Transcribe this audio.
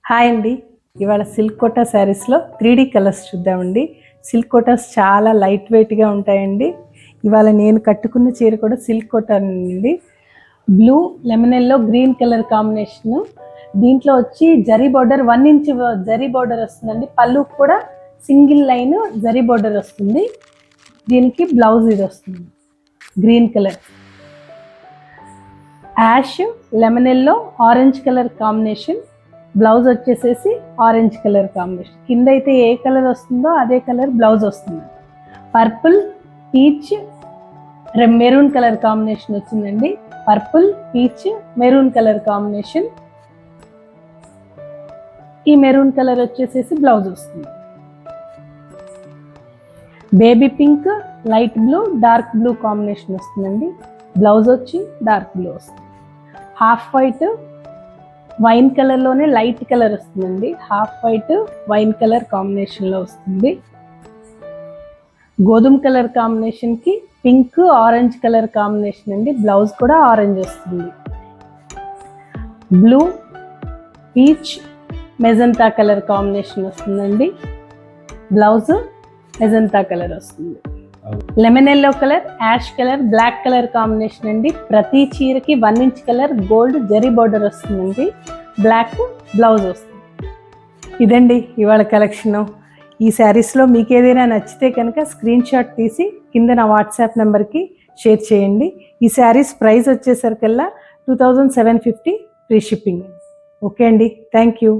Hi అండి. ఇవాళ silk quota శారీస్లో 3D కలర్స్ చూద్దామండి. సిల్క్ కోటాస్ చాలా లైట్ వెయిట్గా ఉంటాయండి. ఇవాళ నేను కట్టుకున్న చీర కూడా సిల్క్ కోటా అండి. Blue lemon yellow green colour combination. దీంట్లో వచ్చి zari border 1 inch zari border వస్తుందండి. పళ్ళు కూడా సింగిల్ లైన్ జరీ బార్డర్ వస్తుంది. దీనికి బ్లౌజ్ ఇది వస్తుంది green colour. Ash lemon yellow orange colour combination. Blouse వచ్చేసేసి ఆరెంజ్ కలర్ కాంబినేషన్. కింద అయితే ఏ కలర్ వస్తుందో అదే కలర్ బ్లౌజ్ వస్తుంది. Purple peach maroon colour combination వచ్చిందండి. Purple peach maroon colour combination. ఈ మెరూన్ కలర్ వచ్చేసేసి బ్లౌజ్ వస్తుంది. Baby pink light blue dark blue combination వస్తుందండి. బ్లౌజ్ వచ్చి డార్క్ బ్లూ వస్తుంది. హాఫ్ వైట్ వైన్ కలర్లోనే లైట్ కలర్ వస్తుందండి. హాఫ్ వైట్ వైన్ కలర్ కాంబినేషన్లో వస్తుంది. గోధుమ కలర్ కాంబినేషన్కి పింక్ ఆరెంజ్ కలర్ కాంబినేషన్ అండి. బ్లౌజ్ కూడా ఆరెంజ్ వస్తుంది. Blue peach magenta colour combination వస్తుందండి. బ్లౌజ్ మెజంతా కలర్ వస్తుంది. Lemon yellow colour ash colour black colour combination అండి. ప్రతి చీరకి 1 inch colour gold zari border వస్తుందండి. బ్లాక్ బ్లౌజ్ వస్తుంది. ఇదండి ఇవాళ కలెక్షను. ఈ శారీస్లో మీకు ఏదైనా నచ్చితే కనుక స్క్రీన్ షాట్ తీసి కింద నా వాట్సాప్ నెంబర్కి షేర్ చేయండి. ఈ శారీస్ ప్రైస్ వచ్చేసరికల్లా 2750 ఫ్రీ షిప్పింగ్. ఓకే అండి, థ్యాంక్ యూ.